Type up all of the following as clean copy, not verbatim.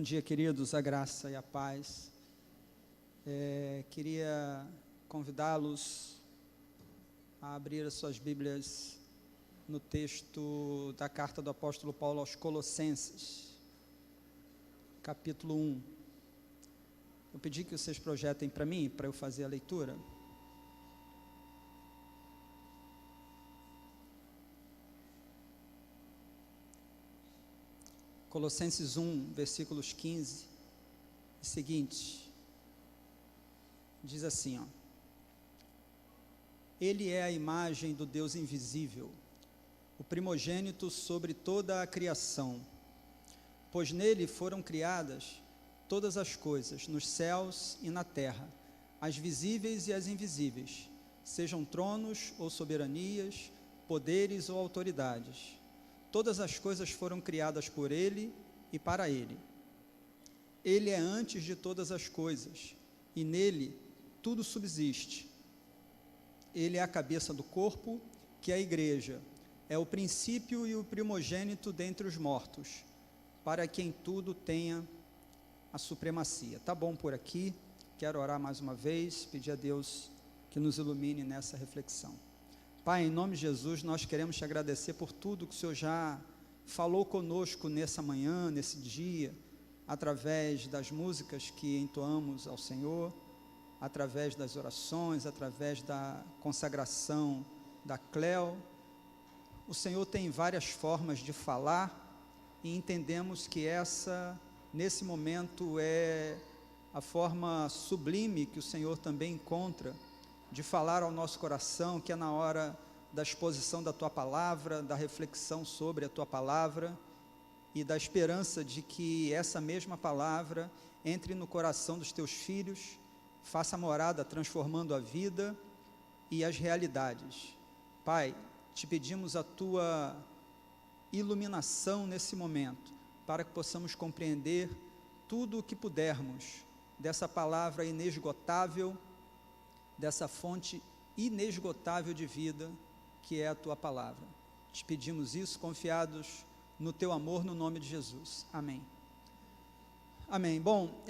dia, queridos, a graça e a paz. Queria convidá-los a abrir as suas Bíblias no texto da carta do apóstolo Paulo aos Colossenses, capítulo 1. Eu pedi que vocês projetem para mim, para eu fazer a leitura. Colossenses 1, versículos 15 e seguintes, diz assim, Ele é a imagem do Deus invisível, o primogênito sobre toda a criação, pois nele foram criadas todas as coisas, nos céus e na terra, as visíveis e as invisíveis, sejam tronos ou soberanias, poderes ou autoridades. Todas as coisas foram criadas por Ele e para Ele. Ele é antes de todas as coisas, e nele tudo subsiste. Ele é a cabeça do corpo, que é a igreja, é o princípio e o primogênito dentre os mortos, para que em tudo tenha a supremacia. Tá bom por aqui, quero orar mais uma vez, pedir a Deus que nos ilumine nessa reflexão. Pai, em nome de Jesus, nós queremos te agradecer por tudo que o Senhor já falou conosco nessa manhã, nesse dia, através das músicas que entoamos ao Senhor, através das orações, através da consagração da Cleo. O Senhor tem várias formas de falar e entendemos que essa, nesse momento, é a forma sublime que o Senhor também encontra de falar ao nosso coração, que é na hora da exposição da Tua Palavra, da reflexão sobre a Tua Palavra e da esperança de que essa mesma Palavra entre no coração dos Teus filhos, faça morada, transformando a vida e as realidades. Pai, te pedimos a Tua iluminação nesse momento, para que possamos compreender tudo o que pudermos dessa Palavra inesgotável, dessa fonte inesgotável de vida, que é a Tua Palavra. Te pedimos isso, confiados no Teu amor, no nome de Jesus. Amém. Amém. Bom,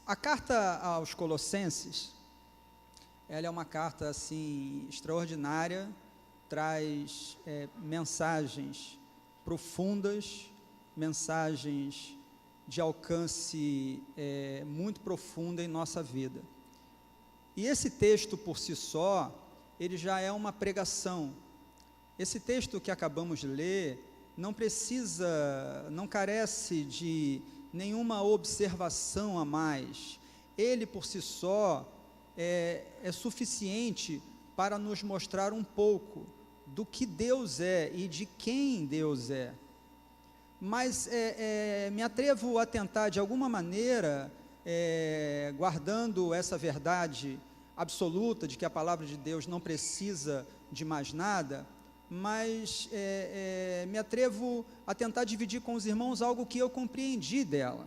a carta aos Colossenses, ela é uma carta, assim, extraordinária, traz mensagens profundas, mensagens de alcance muito profundo em nossa vida. E esse texto por si só, ele já é uma pregação. Esse texto que acabamos de ler, não carece de nenhuma observação a mais. Ele por si só é suficiente para nos mostrar um pouco do que Deus é e de quem Deus é. Mas me atrevo a tentar de alguma maneira, guardando essa verdade absoluta de que a palavra de Deus não precisa de mais nada, mas me atrevo a tentar dividir com os irmãos algo que eu compreendi dela.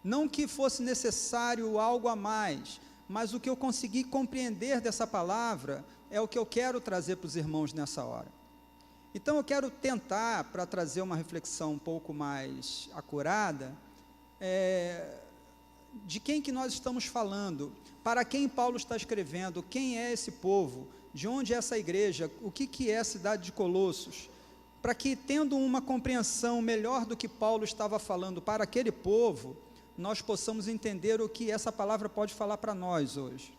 Não que fosse necessário algo a mais, mas o que eu consegui compreender dessa palavra é o que eu quero trazer para os irmãos nessa hora. Então eu quero tentar, para trazer uma reflexão um pouco mais acurada, de quem que nós estamos falando, para quem Paulo está escrevendo, quem é esse povo, de onde é essa igreja, o que é a cidade de Colossos, para que, tendo uma compreensão melhor do que Paulo estava falando para aquele povo, nós possamos entender o que essa palavra pode falar para nós hoje.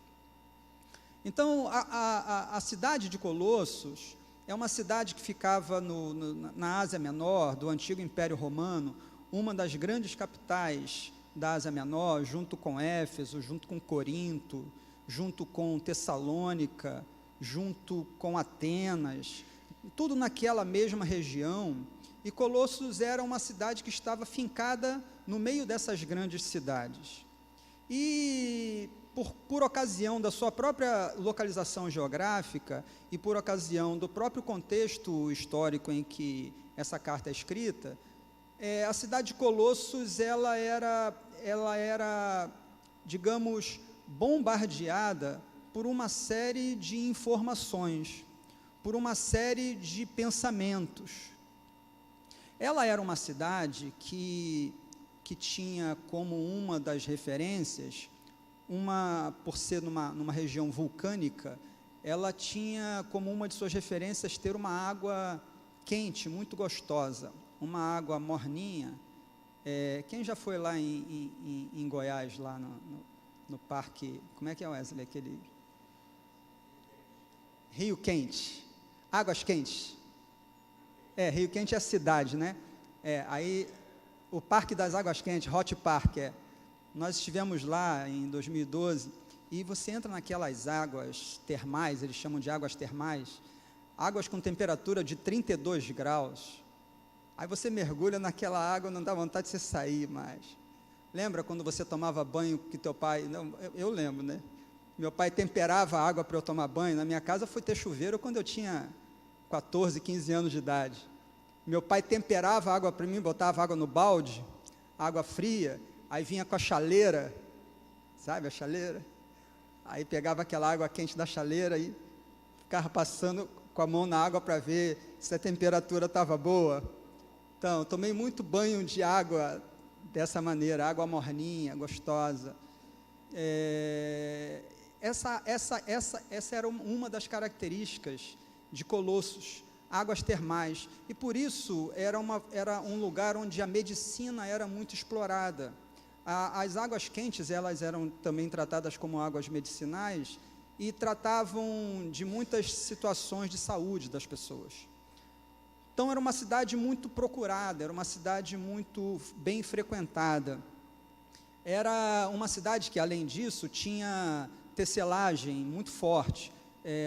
Então, a cidade de Colossos é uma cidade que ficava na Ásia Menor, do antigo Império Romano, uma das grandes capitais da Ásia Menor, junto com Éfeso, junto com Corinto, junto com Tessalônica, junto com Atenas, tudo naquela mesma região. E Colossos era uma cidade que estava fincada no meio dessas grandes cidades. E por ocasião da sua própria localização geográfica e por ocasião do próprio contexto histórico em que essa carta é escrita, a cidade de Colossos, ela era, digamos, bombardeada por uma série de informações, por uma série de pensamentos. Ela era uma cidade que tinha como uma das referências, por ser numa região vulcânica, ela tinha como uma de suas referências ter uma água quente, muito gostosa, uma água morninha. Quem já foi lá em Goiás, lá no parque, como é que é, Wesley, aquele... Rio Quente, Águas Quentes. Rio Quente é a cidade, né? Aí, o Parque das Águas Quentes, Hot Park, nós estivemos lá em 2012, e você entra naquelas águas termais, eles chamam de águas termais, águas com temperatura de 32 graus, aí você mergulha naquela água, não dá vontade de você sair mais. Lembra quando você tomava banho que teu pai, não, eu lembro, né? Meu pai temperava a água para eu tomar banho. Na minha casa foi ter chuveiro quando eu tinha 14, 15 anos de idade. Meu pai temperava a água para mim, botava água no balde, água fria, aí vinha com a chaleira, sabe a chaleira? Aí pegava aquela água quente da chaleira e ficava passando com a mão na água para ver se a temperatura estava boa. Então, tomei muito banho de água dessa maneira, água morninha, gostosa. Essa era uma das características de Colossos, águas termais, e por isso era um lugar onde a medicina era muito explorada. As águas quentes, elas eram também tratadas como águas medicinais, e tratavam de muitas situações de saúde das pessoas. Então era uma cidade muito procurada, era uma cidade muito bem frequentada. Era uma cidade que, além disso, tinha tecelagem muito forte.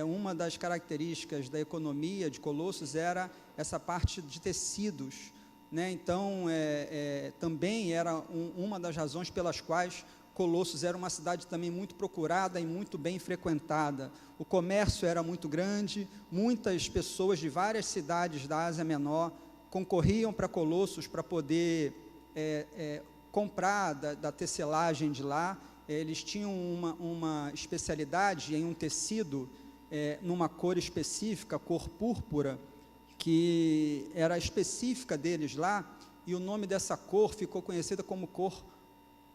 Uma das características da economia de Colossos era essa parte de tecidos, né? Então, também era uma das razões pelas quais Colossos era uma cidade também muito procurada e muito bem frequentada. O comércio era muito grande, muitas pessoas de várias cidades da Ásia Menor concorriam para Colossos para poder comprar da tecelagem de lá. Eles tinham uma especialidade em um tecido, numa cor específica, cor púrpura, que era específica deles lá, e o nome dessa cor ficou conhecida como cor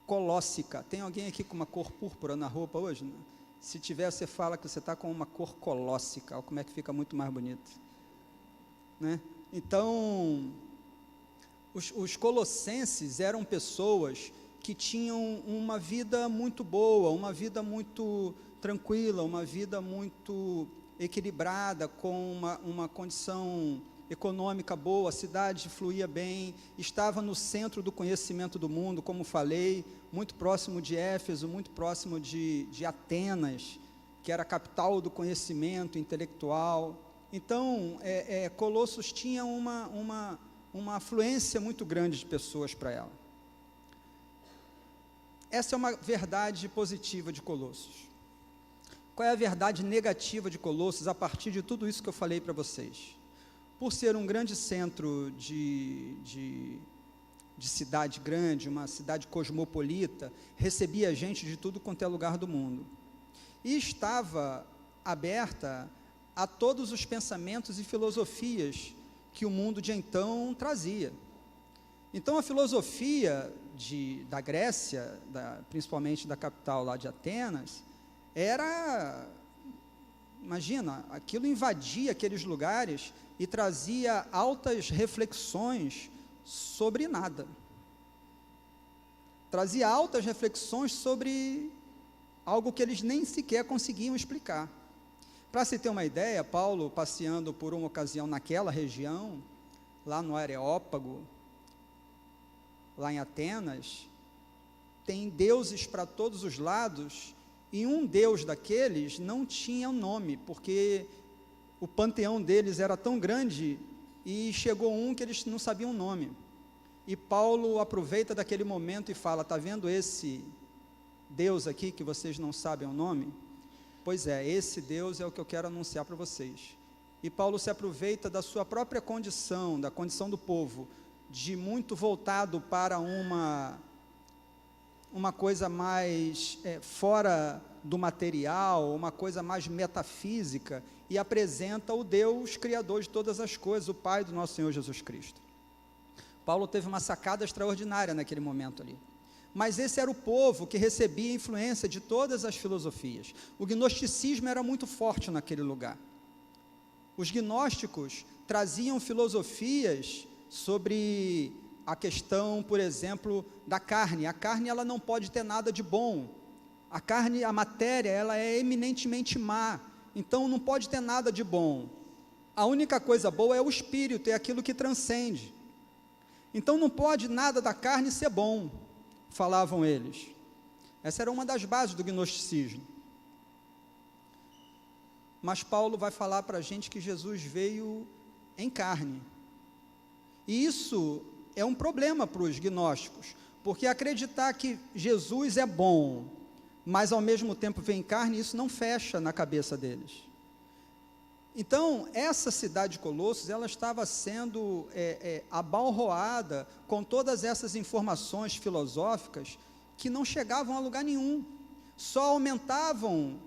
colóssica. Tem alguém aqui com uma cor púrpura na roupa hoje? Se tiver, você fala que você está com uma cor colóssica, como é que fica muito mais bonito, né? Então, os colossenses eram pessoas que tinham uma vida muito boa, uma vida muito tranquila, uma vida muito equilibrada, com uma condição econômica boa, a cidade fluía bem, estava no centro do conhecimento do mundo, como falei, muito próximo de Éfeso, muito próximo de Atenas, que era a capital do conhecimento intelectual. Então, Colossos tinha uma afluência muito grande de pessoas para ela. Essa é uma verdade positiva de Colossos. Qual é a verdade negativa de Colossos a partir de tudo isso que eu falei para vocês? Por ser um grande centro de cidade grande, uma cidade cosmopolita, recebia gente de tudo quanto é lugar do mundo. E estava aberta a todos os pensamentos e filosofias que o mundo de então trazia. Então, a filosofia da Grécia, principalmente da capital lá de Atenas, imagina, aquilo invadia aqueles lugares e trazia altas reflexões sobre nada. Trazia altas reflexões sobre algo que eles nem sequer conseguiam explicar. Para se ter uma ideia, Paulo, passeando por uma ocasião naquela região, lá no Areópago, lá em Atenas, tem deuses para todos os lados, e um deus daqueles não tinha nome, porque o panteão deles era tão grande, e chegou um que eles não sabiam o nome. E Paulo aproveita daquele momento e fala: está vendo esse Deus aqui que vocês não sabem o nome? Pois esse Deus é o que eu quero anunciar para vocês. E Paulo se aproveita da sua própria condição, da condição do povo, de muito voltado para uma coisa mais fora do material, uma coisa mais metafísica, e apresenta o Deus criador de todas as coisas, o Pai do nosso Senhor Jesus Cristo. Paulo teve uma sacada extraordinária naquele momento ali. Mas esse era o povo que recebia influência de todas as filosofias. O gnosticismo era muito forte naquele lugar. Os gnósticos traziam filosofias sobre a questão, por exemplo, da carne. A carne, ela não pode ter nada de bom. A carne, a matéria, ela é eminentemente má. Então, não pode ter nada de bom. A única coisa boa é o espírito, é aquilo que transcende. Então, não pode nada da carne ser bom, falavam eles. Essa era uma das bases do gnosticismo. Mas Paulo vai falar para a gente que Jesus veio em carne. E isso é um problema para os gnósticos, porque acreditar que Jesus é bom, mas ao mesmo tempo vem em carne, isso não fecha na cabeça deles. Então, essa cidade de Colossos, ela estava sendo abalroada com todas essas informações filosóficas que não chegavam a lugar nenhum, só aumentavam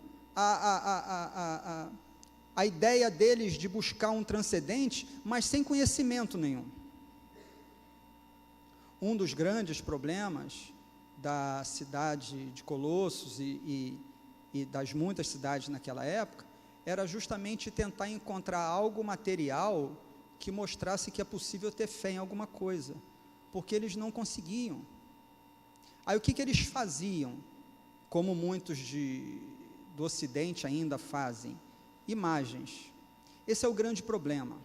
a ideia deles de buscar um transcendente, mas sem conhecimento nenhum. Um dos grandes problemas da cidade de Colossos e das muitas cidades naquela época, era justamente tentar encontrar algo material que mostrasse que é possível ter fé em alguma coisa, porque eles não conseguiam. Aí o que eles faziam, como muitos do Ocidente ainda fazem? Imagens. Esse é o grande problema.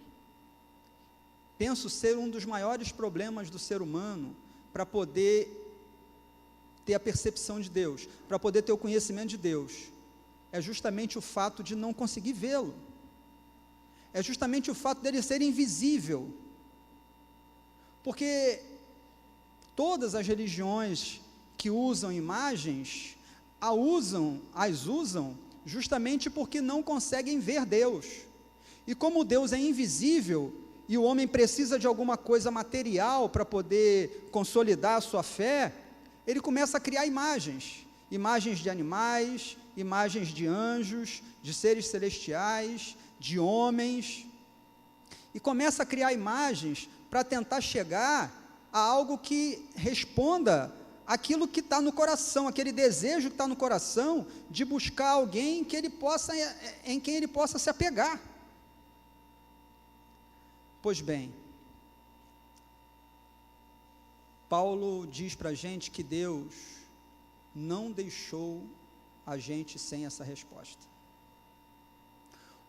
Penso ser um dos maiores problemas do ser humano para poder ter a percepção de Deus, para poder ter o conhecimento de Deus. É justamente o fato de não conseguir vê-lo. É justamente o fato dele ser invisível. Porque todas as religiões que usam imagens, as usam justamente porque não conseguem ver Deus. E como Deus é invisível, e o homem precisa de alguma coisa material para poder consolidar a sua fé, ele começa a criar imagens de animais, imagens de anjos, de seres celestiais, de homens, e começa a criar imagens para tentar chegar a algo que responda aquilo que está no coração, aquele desejo que está no coração, de buscar alguém em quem ele possa se apegar. Pois bem, Paulo diz para a gente que Deus não deixou a gente sem essa resposta.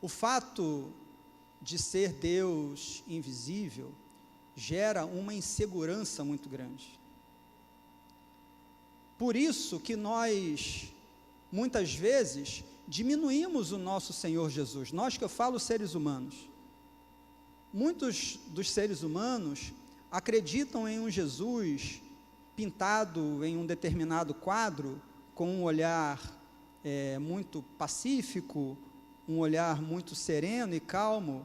O fato de ser Deus invisível gera uma insegurança muito grande. Por isso que nós, muitas vezes, diminuímos o nosso Senhor Jesus. Nós, que eu falo, seres humanos. Muitos dos seres humanos acreditam em um Jesus pintado em um determinado quadro, com um olhar muito pacífico, um olhar muito sereno e calmo,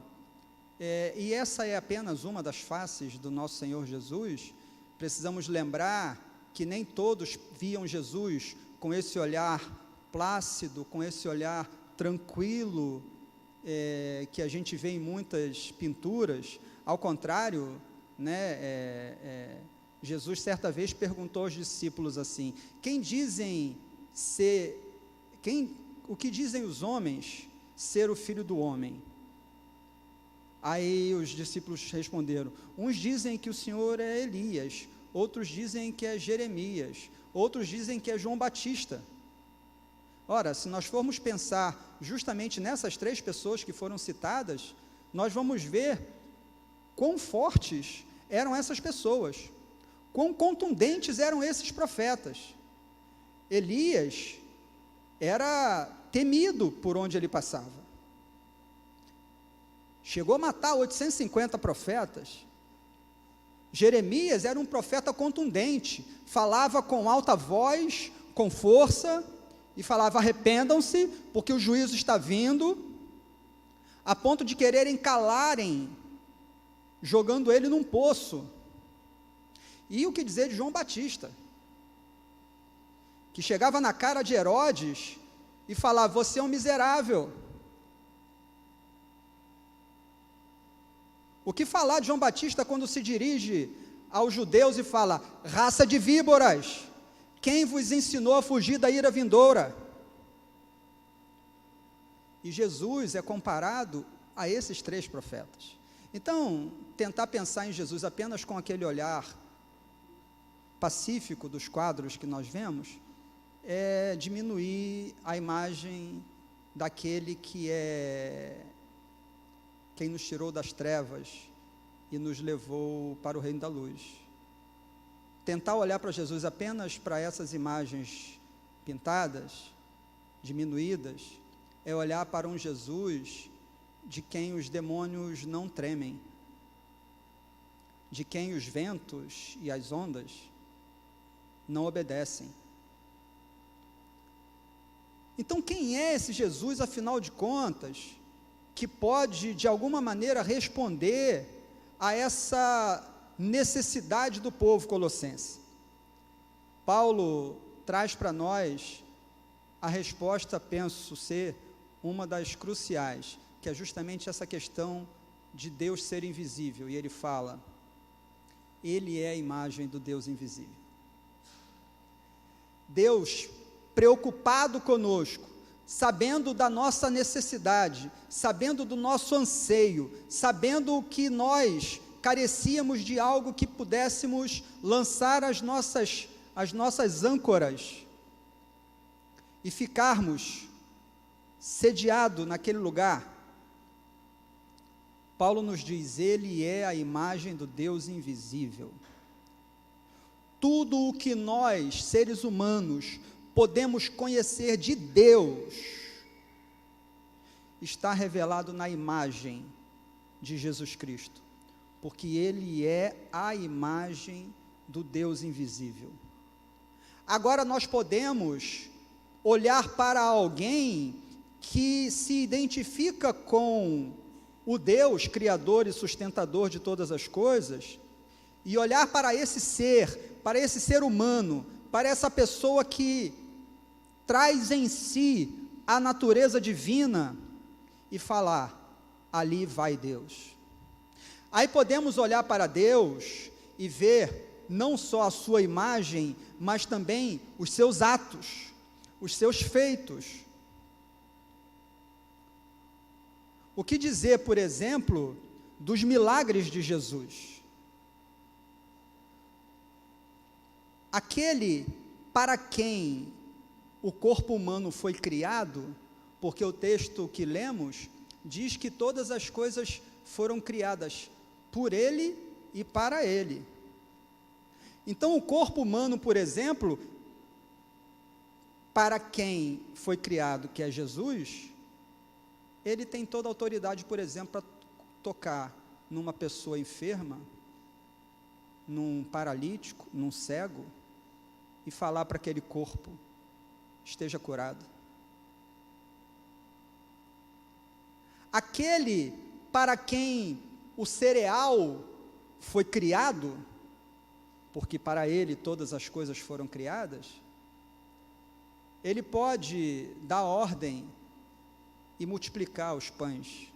e essa é apenas uma das faces do nosso Senhor Jesus. Precisamos lembrar que nem todos viam Jesus com esse olhar plácido, com esse olhar tranquilo, que a gente vê em muitas pinturas. Ao contrário, Jesus certa vez perguntou aos discípulos assim: o que dizem os homens ser o Filho do Homem? Aí os discípulos responderam: uns dizem que o Senhor é Elias, outros dizem que é Jeremias, outros dizem que é João Batista. Ora, se nós formos pensar justamente nessas três pessoas que foram citadas, nós vamos ver quão fortes eram essas pessoas, quão contundentes eram esses profetas. Elias era temido por onde ele passava. Chegou a matar 850 profetas. Jeremias era um profeta contundente, falava com alta voz, com força, e falava: arrependam-se, porque o juízo está vindo, a ponto de quererem calarem, jogando ele num poço. E o que dizer de João Batista, que chegava na cara de Herodes e falava: você é um miserável. O que falar de João Batista quando se dirige aos judeus e fala: raça de víboras, quem vos ensinou a fugir da ira vindoura? E Jesus é comparado a esses 3 profetas. Então, tentar pensar em Jesus apenas com aquele olhar pacífico dos quadros que nós vemos, é diminuir a imagem daquele que é quem nos tirou das trevas e nos levou para o reino da luz. Tentar olhar para Jesus apenas para essas imagens pintadas, diminuídas, é olhar para um Jesus de quem os demônios não tremem, de quem os ventos e as ondas não obedecem. Então, quem é esse Jesus, afinal de contas, que pode, de alguma maneira, responder a essa necessidade do povo colossense? Paulo traz para nós a resposta, penso ser uma das cruciais, que é justamente essa questão de Deus ser invisível, e ele fala: Ele é a imagem do Deus invisível. Deus, preocupado conosco, sabendo da nossa necessidade, sabendo do nosso anseio, sabendo que nós carecíamos de algo que pudéssemos lançar as nossas âncoras e ficarmos sediados naquele lugar. Paulo nos diz: Ele é a imagem do Deus invisível. Tudo o que nós, seres humanos, podemos conhecer de Deus, está revelado na imagem de Jesus Cristo, porque Ele é a imagem do Deus invisível. Agora nós podemos olhar para alguém que se identifica com o Deus criador e sustentador de todas as coisas, e olhar para esse ser humano, para essa pessoa que traz em si a natureza divina, e falar: ali vai Deus. Aí podemos olhar para Deus e ver não só a sua imagem, mas também os seus atos, os seus feitos. O que dizer, por exemplo, dos milagres de Jesus? Aquele para quem o corpo humano foi criado, porque o texto que lemos diz que todas as coisas foram criadas por Ele e para Ele. Então, o corpo humano, por exemplo, para quem foi criado, que é Jesus, ele tem toda a autoridade, por exemplo, para tocar numa pessoa enferma, num paralítico, num cego, e falar para aquele corpo: esteja curado. Aquele para quem o cereal foi criado, porque para ele todas as coisas foram criadas, ele pode dar ordem e multiplicar os pães.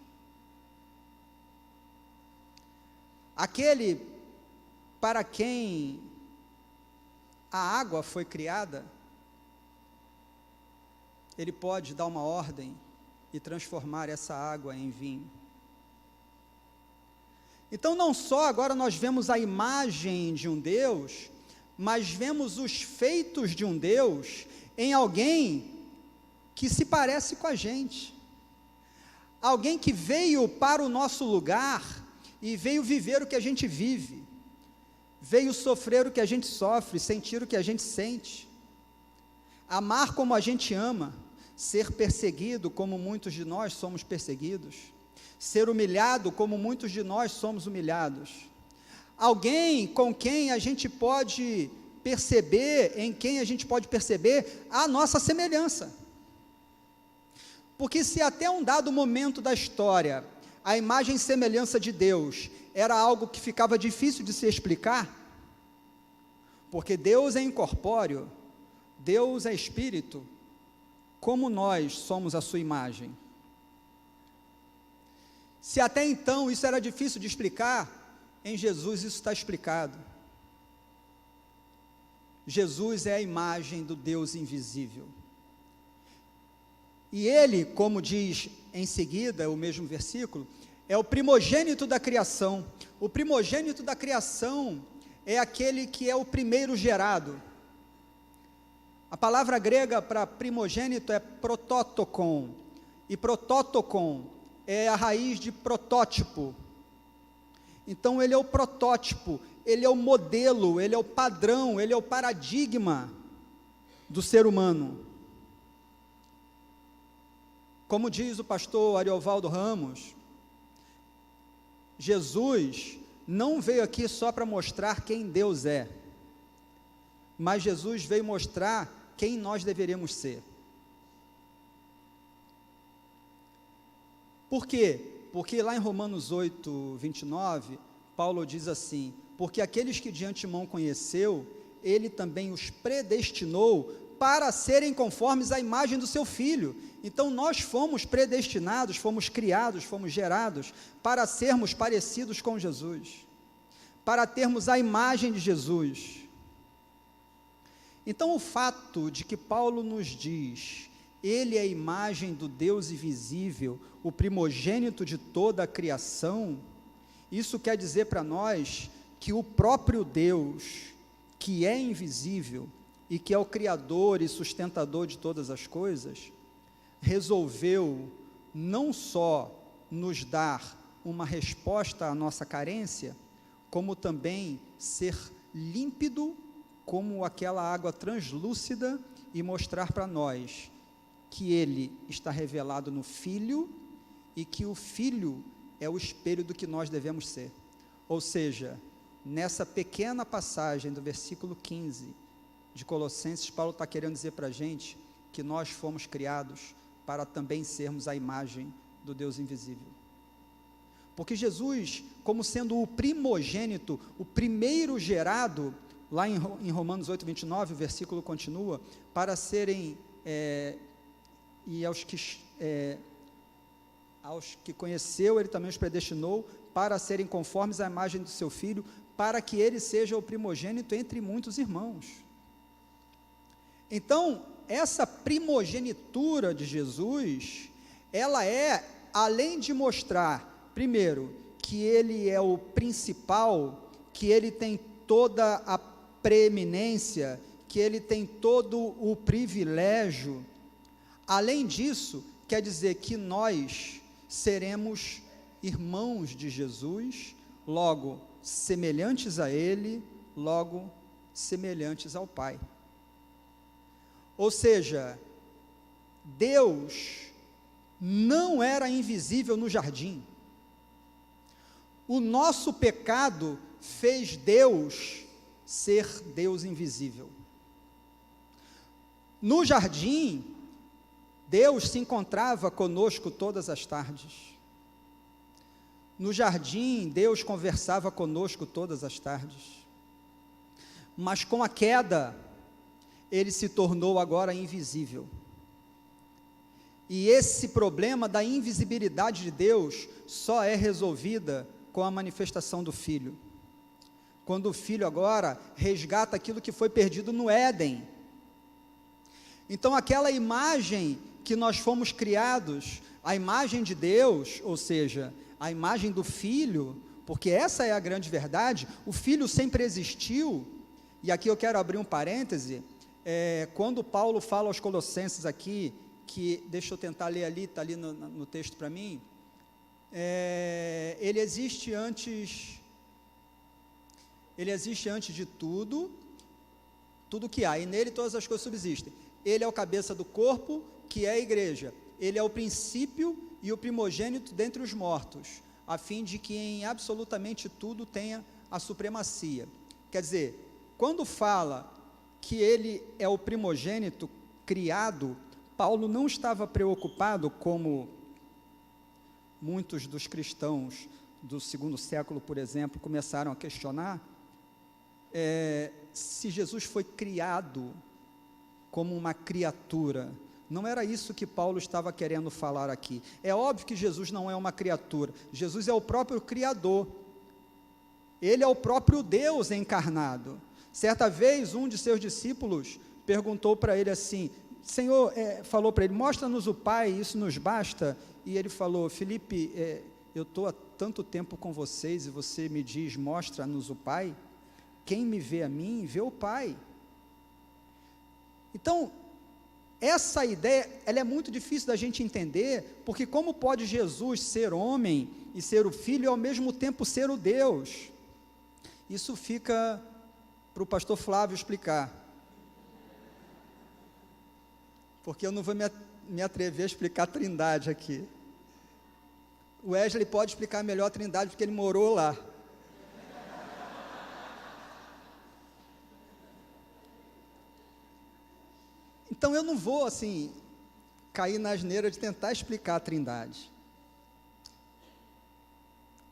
Aquele para quem a água foi criada, ele pode dar uma ordem e transformar essa água em vinho. Então, não só agora nós vemos a imagem de um Deus, mas vemos os feitos de um Deus em alguém que se parece com a gente. Alguém que veio para o nosso lugar e veio viver o que a gente vive, veio sofrer o que a gente sofre, sentir o que a gente sente, amar como a gente ama, ser perseguido como muitos de nós somos perseguidos, ser humilhado como muitos de nós somos humilhados. Alguém com quem a gente pode perceber, em quem a gente pode perceber a nossa semelhança. Porque se até um dado momento da história, a imagem e semelhança de Deus era algo que ficava difícil de se explicar, porque Deus é incorpóreo, Deus é espírito, como nós somos a sua imagem. Se até então isso era difícil de explicar, em Jesus isso está explicado. Jesus é a imagem do Deus invisível. E ele, como diz em seguida, o mesmo versículo, é o primogênito da criação. O primogênito da criação é aquele que é o primeiro gerado. A palavra grega para primogênito é protótokon, e protótokon é a raiz de protótipo. Então ele é o protótipo, ele é o modelo, ele é o padrão, ele é o paradigma do ser humano. Como diz o pastor Ariovaldo Ramos, Jesus não veio aqui só para mostrar quem Deus é, mas Jesus veio mostrar quem nós deveríamos ser. Por quê? Porque lá em Romanos 8, 29, Paulo diz assim: porque aqueles que de antemão conheceu, ele também os predestinou para serem conformes à imagem do seu Filho. Então nós fomos predestinados, fomos criados, fomos gerados para sermos parecidos com Jesus, para termos a imagem de Jesus. Então o fato de que Paulo nos diz, ele é a imagem do Deus invisível, o primogênito de toda a criação, isso quer dizer para nós que o próprio Deus, que é invisível e que é o Criador e sustentador de todas as coisas, resolveu não só nos dar uma resposta à nossa carência, como também ser límpido como aquela água translúcida e mostrar para nós que ele está revelado no Filho e que o Filho é o espelho do que nós devemos ser. Ou seja, nessa pequena passagem do versículo 15 de Colossenses, Paulo está querendo dizer para a gente que nós fomos criados para também sermos a imagem do Deus invisível. Porque Jesus, como sendo o primogênito, o primeiro gerado, lá em Romanos 8, 29, o versículo continua, para serem, e aos que conheceu, ele também os predestinou, para serem conformes à imagem do seu Filho, para que ele seja o primogênito entre muitos irmãos. Então, essa primogenitura de Jesus, ela é, além de mostrar, primeiro, que ele é o principal, que ele tem toda a preeminência, que ele tem todo o privilégio, além disso, quer dizer que nós seremos irmãos de Jesus, logo semelhantes a ele, logo semelhantes ao Pai. Ou seja, Deus não era invisível no jardim. O nosso pecado fez Deus ser Deus invisível. No jardim, Deus se encontrava conosco todas as tardes. No jardim, Deus conversava conosco todas as tardes. Mas com a queda, ele se tornou agora invisível. E esse problema da invisibilidade de Deus só é resolvida com a manifestação do Filho. Quando o Filho agora resgata aquilo que foi perdido no Éden. Então aquela imagem que nós fomos criados, a imagem de Deus, ou seja, a imagem do Filho, porque essa é a grande verdade, o Filho sempre existiu, e aqui eu quero abrir um parêntese, quando Paulo fala aos Colossenses aqui, que, deixa eu tentar ler ali, está ali no texto para mim, ele existe antes de tudo que há, e nele todas as coisas subsistem. Ele é o cabeça do corpo, que é a igreja. Ele é o princípio e o primogênito dentre os mortos, a fim de que em absolutamente tudo tenha a supremacia. Quer dizer, quando fala que ele é o primogênito criado, Paulo não estava preocupado, como muitos dos cristãos do segundo século, por exemplo, começaram a questionar, se Jesus foi criado como uma criatura. Não era isso que Paulo estava querendo falar aqui. É óbvio que Jesus não é uma criatura, Jesus é o próprio Criador, ele é o próprio Deus encarnado, Certa vez, um de seus discípulos perguntou para ele assim, Senhor, falou para ele, mostra-nos o Pai, isso nos basta. E ele falou, Filipe, eu estou há tanto tempo com vocês e você me diz, mostra-nos o Pai? Quem me vê a mim, vê o Pai. Então, essa ideia, ela é muito difícil da gente entender, porque como pode Jesus ser homem e ser o Filho e ao mesmo tempo ser o Deus? Isso fica para o pastor Flávio explicar, porque eu não vou me atrever a explicar a Trindade aqui. O Wesley pode explicar melhor a Trindade, porque ele morou lá. Então eu não vou, assim, cair na asneira de tentar explicar a Trindade.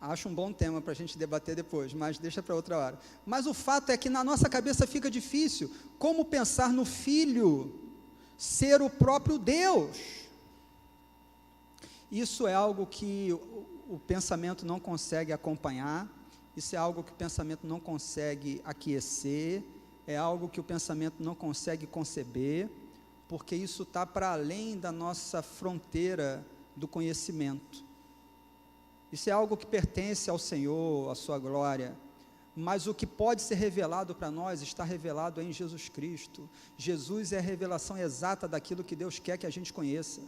Acho um bom tema para a gente debater depois, mas deixa para outra hora. Mas o fato é que na nossa cabeça fica difícil, como pensar no Filho ser o próprio Deus? Isso é algo que o pensamento não consegue acompanhar, isso é algo que o pensamento não consegue aquecer, é algo que o pensamento não consegue conceber, porque isso está para além da nossa fronteira do conhecimento. Isso é algo que pertence ao Senhor, à sua glória, mas o que pode ser revelado para nós está revelado em Jesus Cristo. Jesus é a revelação exata daquilo que Deus quer que a gente conheça.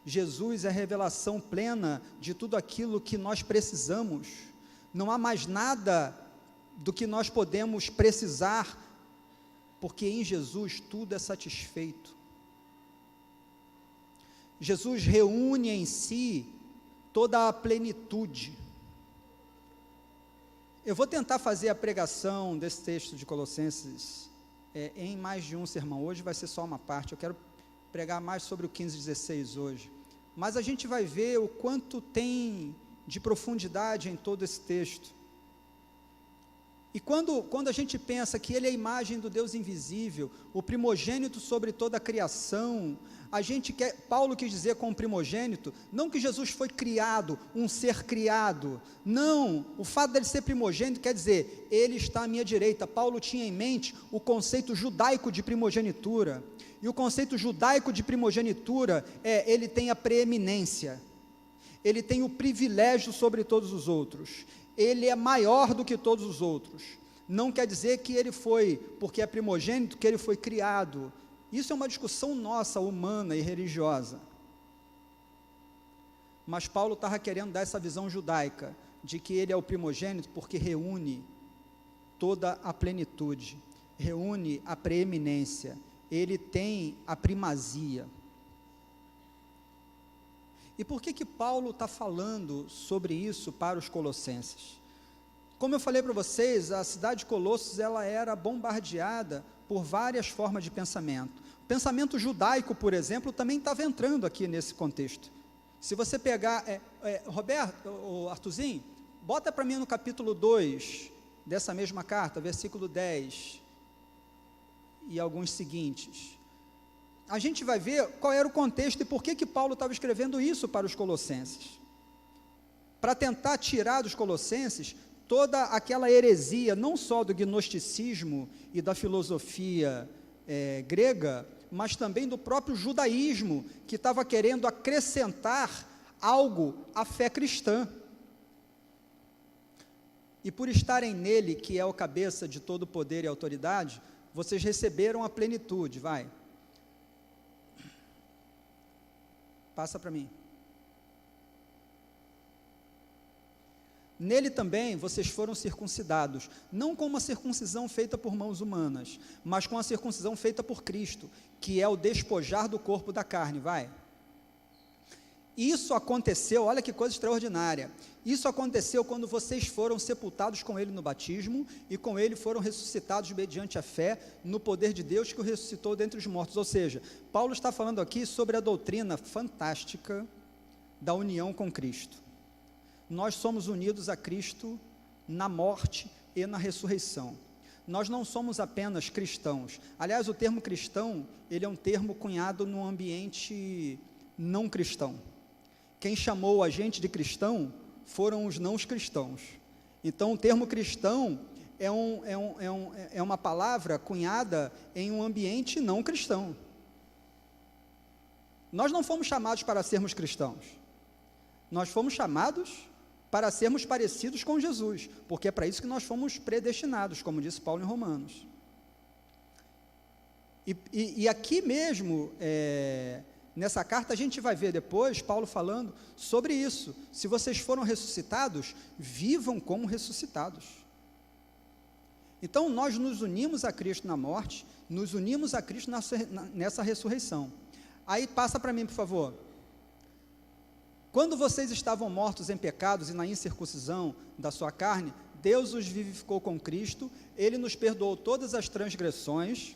Jesus é a revelação plena de tudo aquilo que nós precisamos. Não há mais nada do que nós podemos precisar, porque em Jesus tudo é satisfeito. Jesus reúne em si toda a plenitude. Eu vou tentar fazer a pregação desse texto de Colossenses em mais de um sermão. Hoje vai ser só uma parte, eu quero pregar mais sobre o 15:16 hoje. Mas a gente vai ver o quanto tem de profundidade em todo esse texto. E quando a gente pensa que ele é a imagem do Deus invisível, o primogênito sobre toda a criação, Paulo quis dizer com o primogênito, não que Jesus foi criado, um ser criado, não, o fato dele ser primogênito quer dizer, ele está à minha direita. Paulo tinha em mente o conceito judaico de primogenitura, e o conceito judaico de primogenitura ele tem a preeminência, ele tem o privilégio sobre todos os outros, ele é maior do que todos os outros. Não quer dizer que ele foi, porque é primogênito, que ele foi criado. Isso é uma discussão nossa, humana e religiosa. Mas Paulo estava querendo dar essa visão judaica, de que ele é o primogênito porque reúne toda a plenitude, reúne a preeminência, ele tem a primazia. E por que Paulo está falando sobre isso para os colossenses? Como eu falei para vocês, a cidade de Colossos ela era bombardeada por várias formas de pensamento. O pensamento judaico, por exemplo, também estava entrando aqui nesse contexto. Se você pegar, Roberto, Arthurzinho, bota para mim no capítulo 2 dessa mesma carta, versículo 10 e alguns seguintes. A gente vai ver qual era o contexto e por que Paulo estava escrevendo isso para os colossenses. Para tentar tirar dos colossenses toda aquela heresia, não só do gnosticismo e da filosofia grega, mas também do próprio judaísmo, que estava querendo acrescentar algo à fé cristã. E por estarem nele, que é o cabeça de todo poder e autoridade, vocês receberam a plenitude, passa para mim. Nele também vocês foram circuncidados, não com uma circuncisão feita por mãos humanas, mas com a circuncisão feita por Cristo, que é o despojar do corpo da carne, Isso aconteceu, olha que coisa extraordinária, isso aconteceu quando vocês foram sepultados com ele no batismo, e com ele foram ressuscitados mediante a fé, no poder de Deus que o ressuscitou dentre os mortos. Ou seja, Paulo está falando aqui sobre a doutrina fantástica da união com Cristo. Nós somos unidos a Cristo na morte e na ressurreição. Nós não somos apenas cristãos. Aliás, o termo cristão, ele é um termo cunhado no ambiente não cristão. Quem chamou a gente de cristão foram os não cristãos. Então, o termo cristão é uma palavra cunhada em um ambiente não cristão. Nós não fomos chamados para sermos cristãos, nós fomos chamados para sermos parecidos com Jesus, porque é para isso que nós fomos predestinados, como disse Paulo em Romanos. E aqui mesmo, nessa carta, a gente vai ver depois Paulo falando sobre isso. Se vocês foram ressuscitados, vivam como ressuscitados. Então, nós nos unimos a Cristo na morte, nos unimos a Cristo nessa ressurreição. Aí passa para mim, por favor. Quando vocês estavam mortos em pecados e na incircuncisão da sua carne, Deus os vivificou com Cristo, Ele nos perdoou todas as transgressões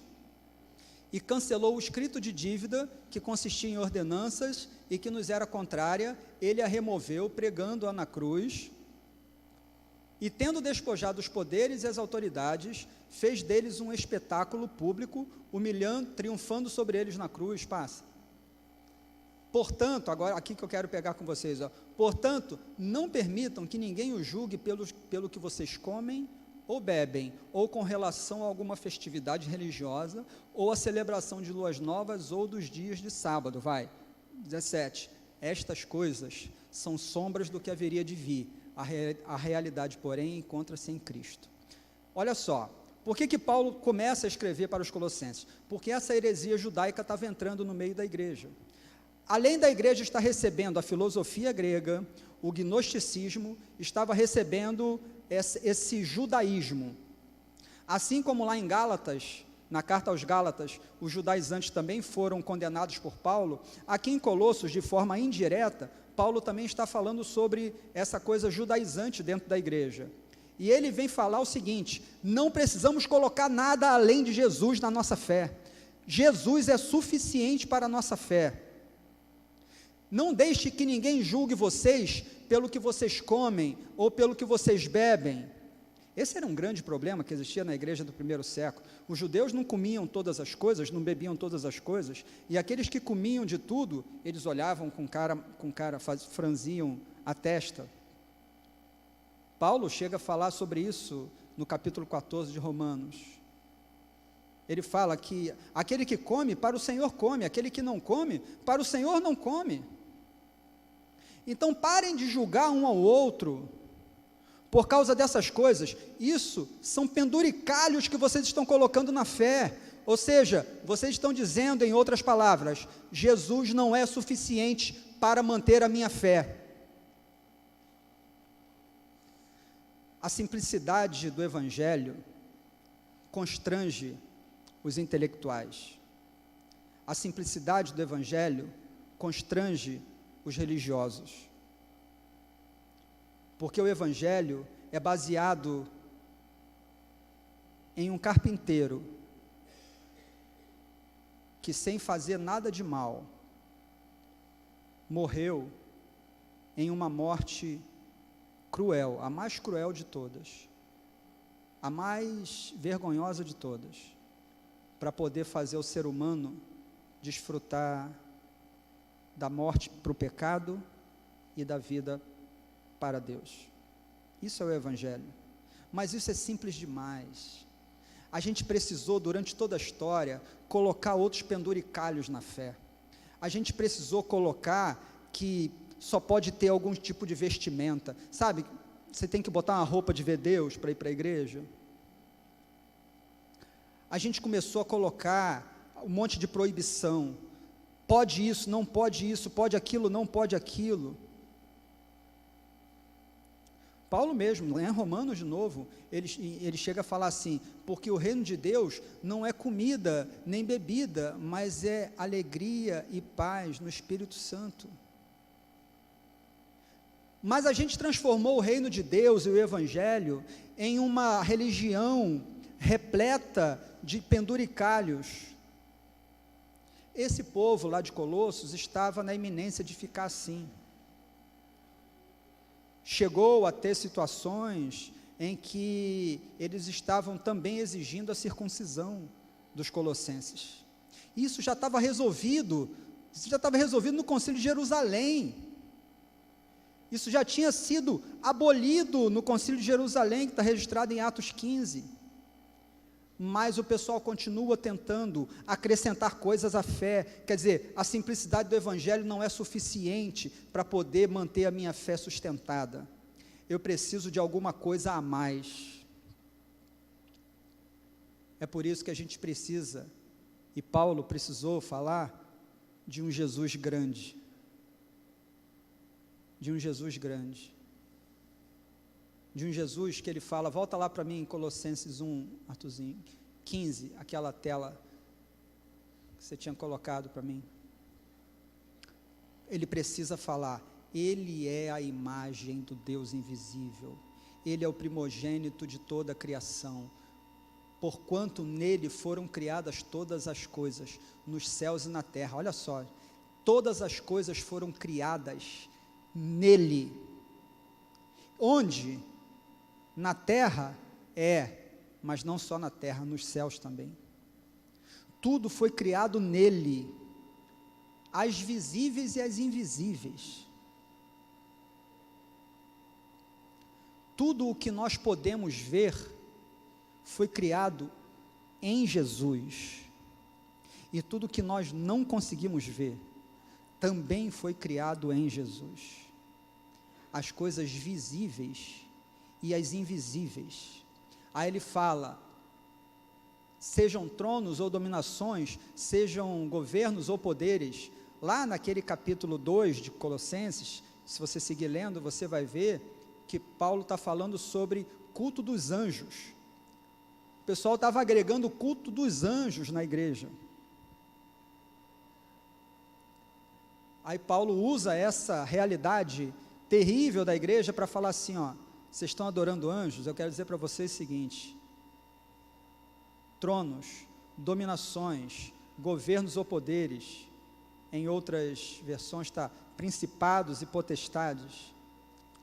e cancelou o escrito de dívida que consistia em ordenanças e que nos era contrária. Ele a removeu, pregando-a na cruz, e tendo despojado os poderes e as autoridades, fez deles um espetáculo público, humilhando, triunfando sobre eles na cruz. Passa. Portanto, agora aqui que eu quero pegar com vocês, portanto, não permitam que ninguém os julgue pelo que vocês comem ou bebem, ou com relação a alguma festividade religiosa, ou a celebração de luas novas, ou dos dias de sábado. Vai, 17, estas coisas são sombras do que haveria de vir, a realidade, porém, encontra-se em Cristo. Olha só, por que Paulo começa a escrever para os Colossenses? Porque essa heresia judaica estava entrando no meio da igreja. Além da igreja estar recebendo a filosofia grega, o gnosticismo, estava recebendo esse judaísmo. Assim como lá em Gálatas, na carta aos Gálatas, os judaizantes também foram condenados por Paulo, aqui em Colossos, de forma indireta, Paulo também está falando sobre essa coisa judaizante dentro da igreja. E ele vem falar o seguinte: não precisamos colocar nada além de Jesus na nossa fé. Jesus é suficiente para a nossa fé. Não deixe que ninguém julgue vocês pelo que vocês comem ou pelo que vocês bebem. Esse era um grande problema que existia na igreja do primeiro século. Os judeus não comiam todas as coisas, não bebiam todas as coisas, e aqueles que comiam de tudo, eles olhavam com cara, franziam a testa. Paulo chega a falar sobre isso no capítulo 14 de Romanos. Ele fala que aquele que come, para o Senhor come, aquele que não come, para o Senhor não come. Então parem de julgar um ao outro por causa dessas coisas. Isso são penduricalhos que vocês estão colocando na fé. Ou seja, vocês estão dizendo, em outras palavras, Jesus não é suficiente para manter a minha fé. A simplicidade do Evangelho constrange os intelectuais. A simplicidade do Evangelho constrange os religiosos. Porque o Evangelho é baseado em um carpinteiro que, sem fazer nada de mal, morreu em uma morte cruel, a mais cruel de todas, a mais vergonhosa de todas, para poder fazer o ser humano desfrutar da morte para o pecado e da vida para Deus. Isso é o Evangelho. Mas isso é simples demais. A gente precisou, durante toda a história, colocar outros penduricalhos na fé. A gente precisou colocar que só pode ter algum tipo de vestimenta. Sabe, você tem que botar uma roupa de ver Deus para ir para a igreja. A gente começou a colocar um monte de proibição. Pode isso, não pode isso, pode aquilo, não pode aquilo. Paulo mesmo, em Romanos de novo, ele chega a falar assim: porque o reino de Deus não é comida nem bebida, mas é alegria e paz no Espírito Santo. Mas a gente transformou o reino de Deus e o Evangelho em uma religião repleta de penduricalhos. Esse povo lá de Colossos estava na iminência de ficar assim. Chegou a ter situações em que eles estavam também exigindo a circuncisão dos colossenses. Isso já estava resolvido no Concílio de Jerusalém. Isso já tinha sido abolido no Concílio de Jerusalém, que está registrado em Atos 15. Mas o pessoal continua tentando acrescentar coisas à fé. Quer dizer, a simplicidade do Evangelho não é suficiente para poder manter a minha fé sustentada. Eu preciso de alguma coisa a mais. É por isso que a gente precisa, e Paulo precisou falar, de um Jesus grande. De um Jesus grande. De um Jesus que ele fala, volta lá para mim em Colossenses 1, Arthurzinho, 15, aquela tela que você tinha colocado para mim. Ele precisa falar, ele é a imagem do Deus invisível, ele é o primogênito de toda a criação, porquanto nele foram criadas todas as coisas, nos céus e na terra. Olha só, todas as coisas foram criadas nele. Onde? Na terra mas não só na terra, nos céus também. Tudo foi criado nele, as visíveis e as invisíveis. Tudo o que nós podemos ver foi criado em Jesus, e tudo que nós não conseguimos ver também foi criado em Jesus. As coisas visíveis e as invisíveis. Aí ele fala, sejam tronos ou dominações, sejam governos ou poderes. Lá naquele capítulo 2 de Colossenses, se você seguir lendo, você vai ver que Paulo está falando sobre culto dos anjos. O pessoal estava agregando o culto dos anjos na igreja. Aí Paulo usa essa realidade terrível da igreja para falar assim, ó, vocês estão adorando anjos? Eu quero dizer para vocês o seguinte, tronos, dominações, governos ou poderes, em outras versões está principados e potestades,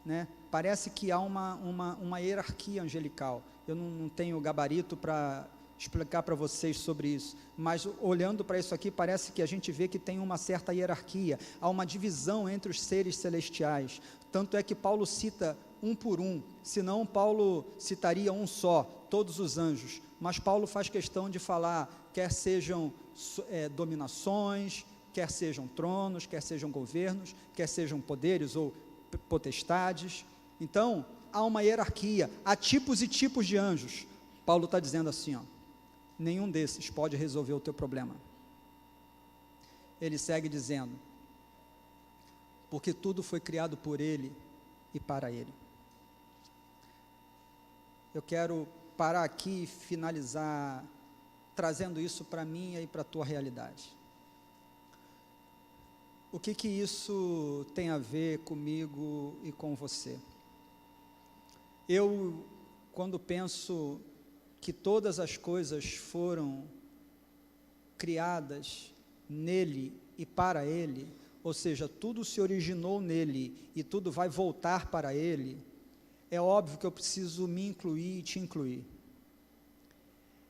né? Parece que há uma hierarquia angelical. Eu não tenho gabarito para explicar para vocês sobre isso, mas olhando para isso aqui, parece que a gente vê que tem uma certa hierarquia, há uma divisão entre os seres celestiais, tanto é que Paulo cita um por um, senão Paulo citaria um só, todos os anjos, mas Paulo faz questão de falar, quer sejam dominações, quer sejam tronos, quer sejam governos, quer sejam poderes ou potestades. Então, há uma hierarquia, há tipos e tipos de anjos. Paulo está dizendo assim, ó, nenhum desses pode resolver o teu problema. Ele segue dizendo, porque tudo foi criado por ele e para ele. Eu quero parar aqui e finalizar trazendo isso para mim e para a tua realidade. O que isso tem a ver comigo e com você? Eu, quando penso que todas as coisas foram criadas nele e para ele, ou seja, tudo se originou nele e tudo vai voltar para ele, é óbvio que eu preciso me incluir e te incluir.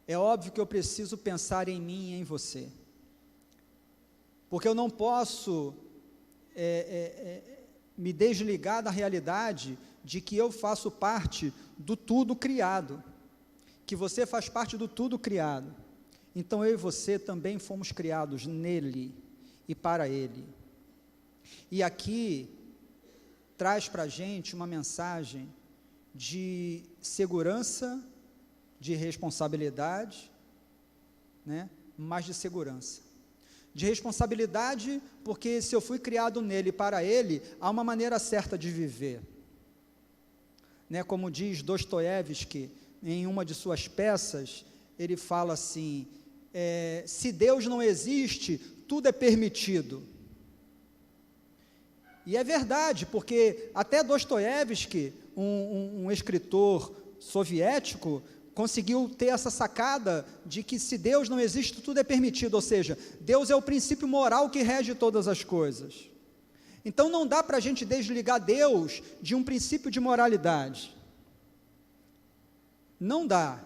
É óbvio que eu preciso pensar em mim e em você. Porque eu não posso me desligar da realidade de que eu faço parte do tudo criado, que você faz parte do tudo criado. Então eu e você também fomos criados nele e para ele. E aqui traz para a gente uma mensagem de segurança, de responsabilidade, né? Mas de segurança. De responsabilidade, porque se eu fui criado nele e para ele, há uma maneira certa de viver. Né? Como diz Dostoiévski, em uma de suas peças, ele fala assim, se Deus não existe, tudo é permitido. E é verdade, porque até Dostoiévski, um escritor soviético, conseguiu ter essa sacada de que se Deus não existe, tudo é permitido, ou seja, Deus é o princípio moral que rege todas as coisas. Então não dá para a gente desligar Deus de um princípio de moralidade. Não dá.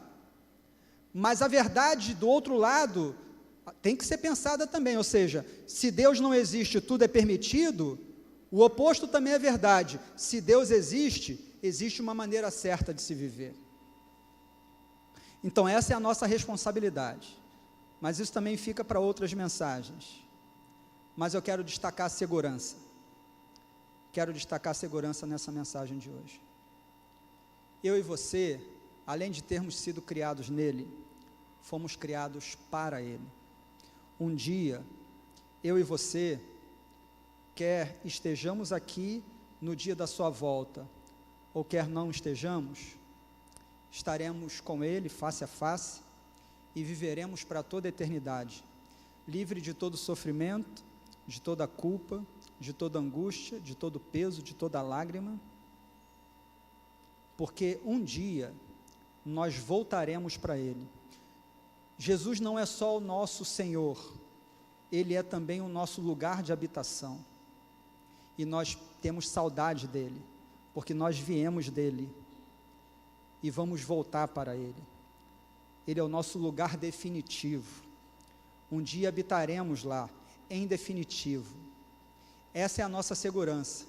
Mas a verdade do outro lado tem que ser pensada também, ou seja, se Deus não existe, tudo é permitido, O oposto também é verdade. Se Deus existe, existe uma maneira certa de se viver. Então essa é a nossa responsabilidade. Mas isso também fica para outras mensagens. Mas eu quero destacar a segurança. Quero destacar a segurança nessa mensagem de hoje. Eu e você, além de termos sido criados nele, fomos criados para ele. Um dia, eu e você, quer estejamos aqui no dia da sua volta, ou quer não estejamos, estaremos com ele face a face e viveremos para toda a eternidade, livre de todo sofrimento, de toda culpa, de toda angústia, de todo peso, de toda lágrima, porque um dia nós voltaremos para ele. Jesus não é só o nosso Senhor, ele é também o nosso lugar de habitação, e nós temos saudade dele, porque nós viemos dele, e vamos voltar para ele. Ele é o nosso lugar definitivo, um dia habitaremos lá, em definitivo. Essa é a nossa segurança,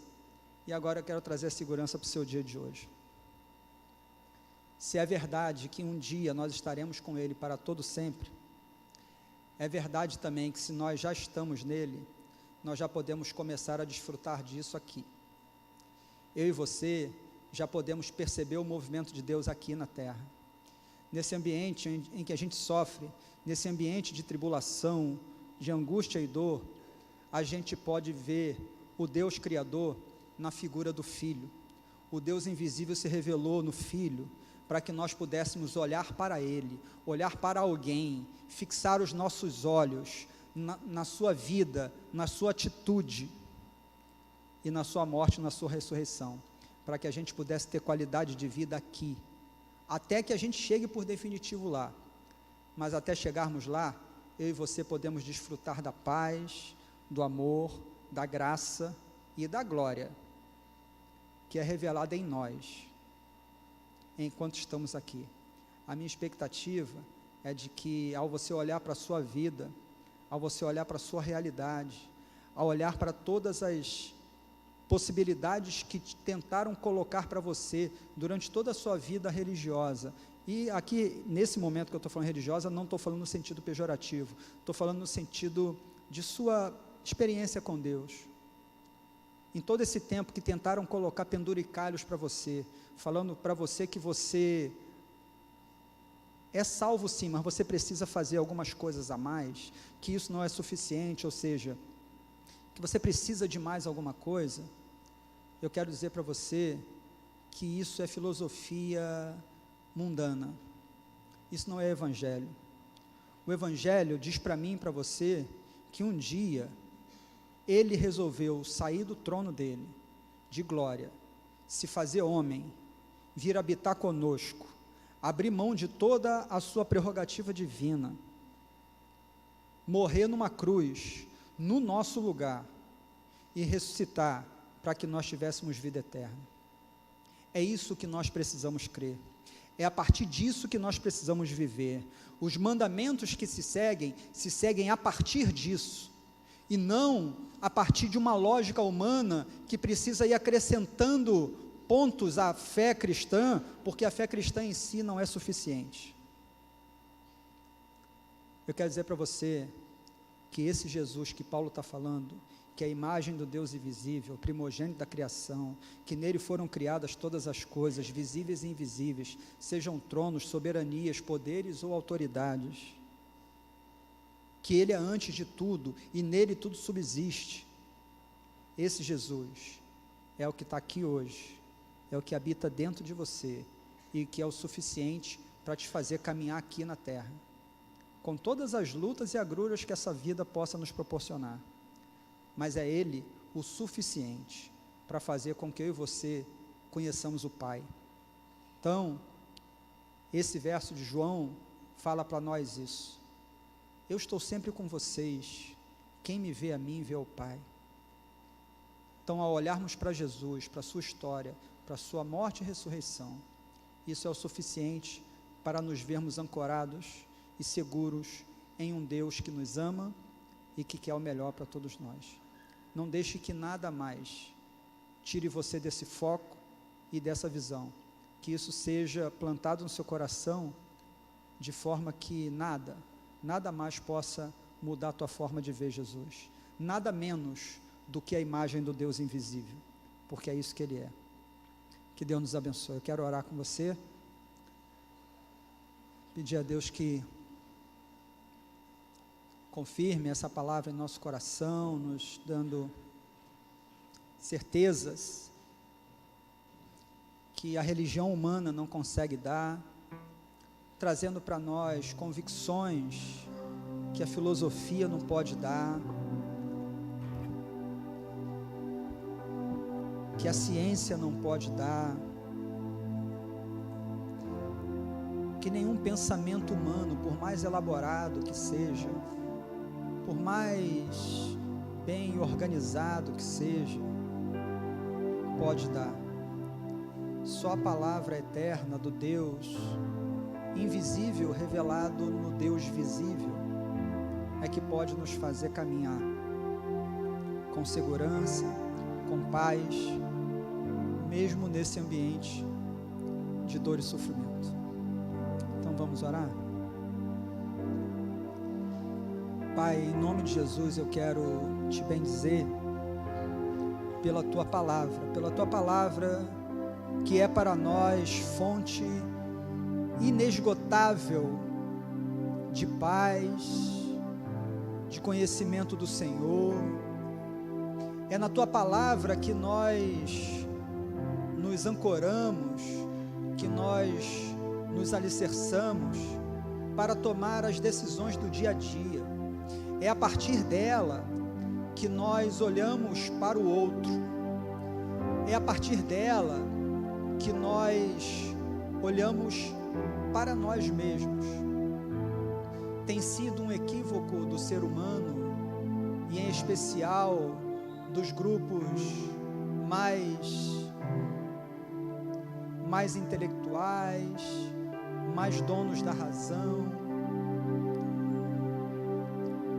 e agora eu quero trazer a segurança para o seu dia de hoje. Se é verdade que um dia nós estaremos com ele para todo sempre, é verdade também que se nós já estamos nele, nós já podemos começar a desfrutar disso aqui. Eu e você já podemos perceber o movimento de Deus aqui na terra. Nesse ambiente em que a gente sofre, nesse ambiente de tribulação, de angústia e dor, a gente pode ver o Deus Criador na figura do Filho. O Deus invisível se revelou no Filho, para que nós pudéssemos olhar para Ele, olhar para alguém, fixar os nossos olhos na sua vida, na sua atitude, e na sua morte, na sua ressurreição, para que a gente pudesse ter qualidade de vida aqui, até que a gente chegue por definitivo lá. Mas até chegarmos lá, eu e você podemos desfrutar da paz, do amor, da graça e da glória, que é revelada em nós, enquanto estamos aqui. A minha expectativa é de que, ao você olhar para a sua vida, ao você olhar para a sua realidade, ao olhar para todas as possibilidades que tentaram colocar para você durante toda a sua vida religiosa, e aqui, nesse momento que eu estou falando religiosa, não estou falando no sentido pejorativo, estou falando no sentido de sua experiência com Deus. Em todo esse tempo que tentaram colocar penduricalhos para você, falando para você que você é salvo sim, mas você precisa fazer algumas coisas a mais, que isso não é suficiente, ou seja, que você precisa de mais alguma coisa, eu quero dizer para você que isso é filosofia mundana, isso não é evangelho. O evangelho diz para mim e para você, que um dia, ele resolveu sair do trono dele, de glória, se fazer homem, vir habitar conosco, abrir mão de toda a sua prerrogativa divina, morrer numa cruz, no nosso lugar, e ressuscitar, para que nós tivéssemos vida eterna. É isso que nós precisamos crer, é a partir disso que nós precisamos viver. Os mandamentos que se seguem a partir disso, e não a partir de uma lógica humana que precisa ir acrescentando pontos à fé cristã, porque a fé cristã em si não é suficiente. Eu quero dizer para você que esse Jesus que Paulo está falando, que é a imagem do Deus invisível, primogênito da criação, que nele foram criadas todas as coisas, visíveis e invisíveis, sejam tronos, soberanias, poderes ou autoridades, que ele é antes de tudo, e nele tudo subsiste. Esse Jesus é o que está aqui hoje, é o que habita dentro de você, e que é o suficiente para te fazer caminhar aqui na terra, com todas as lutas e agruras que essa vida possa nos proporcionar, mas é Ele o suficiente para fazer com que eu e você conheçamos o Pai. Então, esse verso de João fala para nós isso. Eu estou sempre com vocês, quem me vê a mim, vê o Pai. Então, ao olharmos para Jesus, para a sua história, para a sua morte e ressurreição, isso é o suficiente para nos vermos ancorados e seguros em um Deus que nos ama e que quer o melhor para todos nós. Não deixe que nada mais tire você desse foco e dessa visão, que isso seja plantado no seu coração, de forma que nada mais possa mudar a tua forma de ver Jesus, nada menos do que a imagem do Deus invisível, porque é isso que Ele é. Que Deus nos abençoe. Eu quero orar com você, pedir a Deus que confirme essa palavra em nosso coração, nos dando certezas que a religião humana não consegue dar, trazendo para nós convicções que a filosofia não pode dar, que a ciência não pode dar, que nenhum pensamento humano, por mais elaborado que seja, por mais bem organizado que seja, pode dar. Só a palavra eterna do Deus invisível revelado no Deus visível é que pode nos fazer caminhar com segurança, com paz, mesmo nesse ambiente de dor e sofrimento. Então vamos orar? Pai, em nome de Jesus, eu quero te bendizer pela Tua palavra que é para nós fonte inesgotável de paz, de conhecimento do Senhor. É na Tua palavra que nós nos ancoramos, que nós nos alicerçamos para tomar as decisões do dia a dia. É a partir dela que nós olhamos para o outro. É a partir dela que nós olhamos para nós mesmos. Tem sido um equívoco do ser humano, e em especial dos grupos mais intelectuais, mais donos da razão.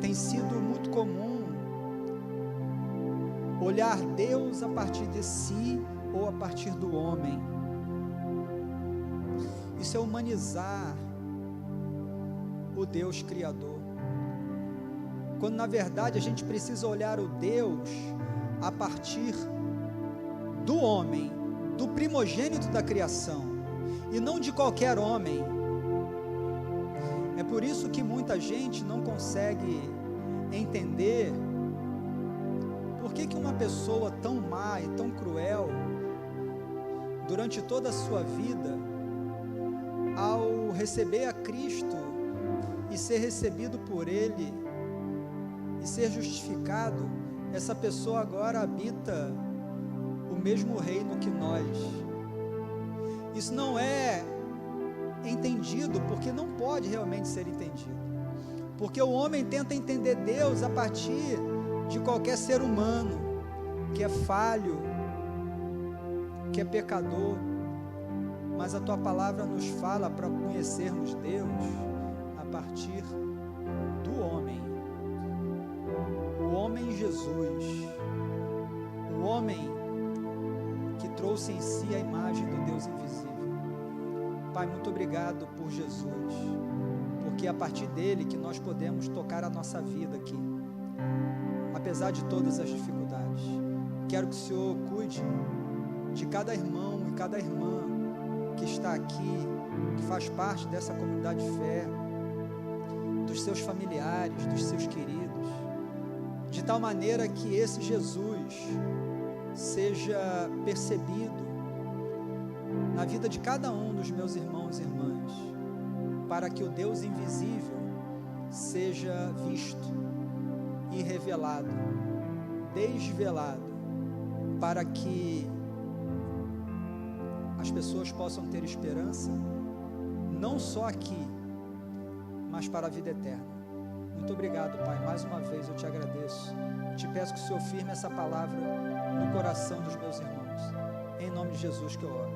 Tem sido muito comum olhar Deus a partir de si ou a partir do homem. Isso é humanizar o Deus Criador, quando na verdade a gente precisa olhar o Deus a partir do homem, do primogênito da criação, e não de qualquer homem. É por isso que muita gente não consegue entender por que uma pessoa tão má e tão cruel, durante toda a sua vida, ao receber a Cristo e ser recebido por Ele e ser justificado, essa pessoa agora habita o mesmo reino que nós. Isso não é entendido, porque não pode realmente ser entendido, porque o homem tenta entender Deus a partir de qualquer ser humano que é falho, que é pecador. Mas a Tua palavra nos fala para conhecermos Deus a partir do homem, o homem Jesus, o homem que trouxe em si a imagem do Deus invisível. Pai, muito obrigado por Jesus, porque é a partir dele que nós podemos tocar a nossa vida aqui, apesar de todas as dificuldades. Quero que o Senhor cuide de cada irmão e cada irmã que está aqui, que faz parte dessa comunidade de fé, dos seus familiares, dos seus queridos, de tal maneira que esse Jesus seja percebido na vida de cada um dos meus irmãos e irmãs, para que o Deus invisível seja visto e revelado, desvelado, para que as pessoas possam ter esperança, não só aqui, mas para a vida eterna. Muito obrigado, Pai, mais uma vez eu te agradeço, te peço que o Senhor firme essa palavra no coração dos meus irmãos, em nome de Jesus que eu oro,